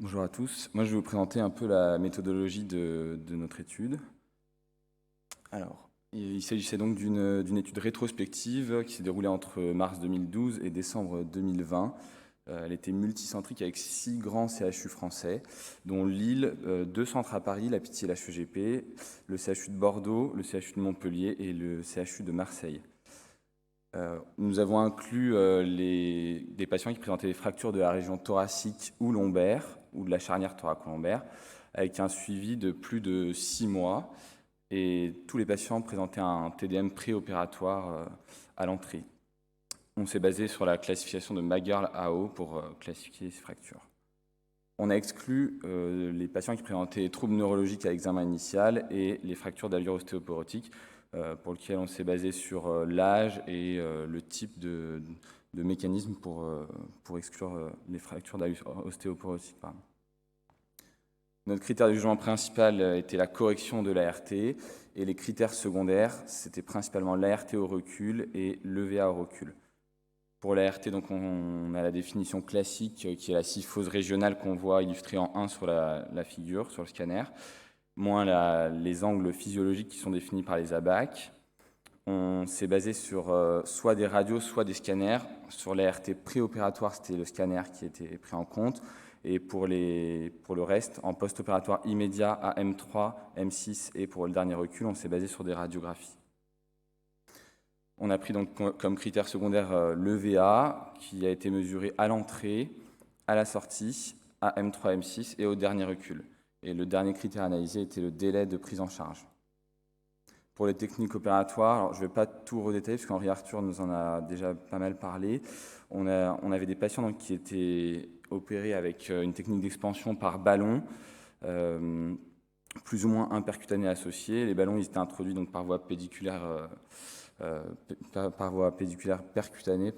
Bonjour à tous. Moi, je vais vous présenter un peu la méthodologie de notre étude. Alors, il s'agissait donc d'une étude rétrospective qui s'est déroulée entre mars 2012 et décembre 2020. Elle était multicentrique avec 6 grands CHU français, dont Lille, 2 centres à Paris, la Pitié et l'HEGP, le CHU de Bordeaux, le CHU de Montpellier et le CHU de Marseille. Nous avons inclus des patients qui présentaient des fractures de la région thoracique ou lombaire, ou de la charnière thoraco-lombaire, avec un suivi de plus de 6 mois. Et tous les patients présentaient un TDM préopératoire à l'entrée. On s'est basé sur la classification de Magerl-AO pour classifier ces fractures. On a exclu les patients qui présentaient des troubles neurologiques à l'examen initial et les fractures d'allure ostéoporotique, pour lequel on s'est basé sur l'âge et le type de mécanisme pour exclure les fractures d'allure ostéoporotique. Notre critère de jugement principal était la correction de l'ART, et les critères secondaires, c'était principalement l'ART au recul et l'EVA au recul. Pour l'ART, donc on a la définition classique qui est la syphose régionale qu'on voit illustrée en 1 sur la figure, sur le scanner, moins les angles physiologiques qui sont définis par les ABAC. On s'est basé sur soit des radios, soit des scanners. Sur l'ART préopératoire, c'était le scanner qui était pris en compte. Et pour le reste, en post-opératoire immédiat à M3, M6 et pour le dernier recul, on s'est basé sur des radiographies. On a pris donc comme critère secondaire l'EVA, qui a été mesuré à l'entrée, à la sortie, à M3, M6 et au dernier recul. Et le dernier critère analysé était le délai de prise en charge. Pour les techniques opératoires, alors je ne vais pas tout redétailler parce qu'Henri Arthur nous en a déjà pas mal parlé. On avait des patients donc, qui étaient opérés avec une technique d'expansion par ballon, plus ou moins impercutané associé. Les ballons ils étaient introduits donc, par voie pédiculaire percutanée.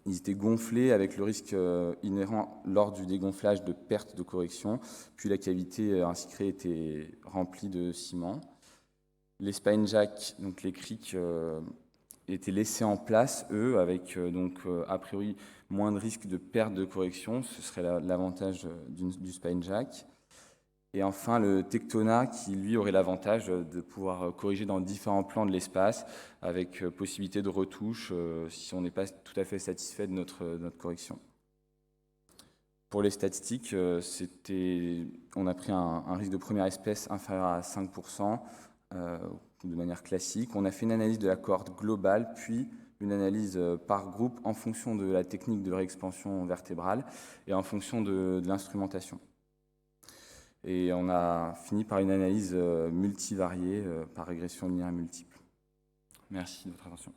Ils étaient gonflés avec le risque inhérent lors du dégonflage de perte de correction. Puis la cavité ainsi créée était remplie de ciment. Les spine jacks, donc les crics, étaient laissés en place, eux, avec a priori moins de risque de perte de correction. Ce serait l'avantage du spine jack. Et enfin, le Tectona, qui lui aurait l'avantage de pouvoir corriger dans différents plans de l'espace, avec possibilité de retouche si on n'est pas tout à fait satisfait de notre correction. Pour les statistiques, on a pris un risque de première espèce inférieur à 5%, de manière classique. On a fait une analyse de la cohorte globale, puis une analyse par groupe en fonction de la technique de réexpansion vertébrale et en fonction de l'instrumentation. Et on a fini par une analyse multivariée par régression linéaire multiple. Merci de votre attention.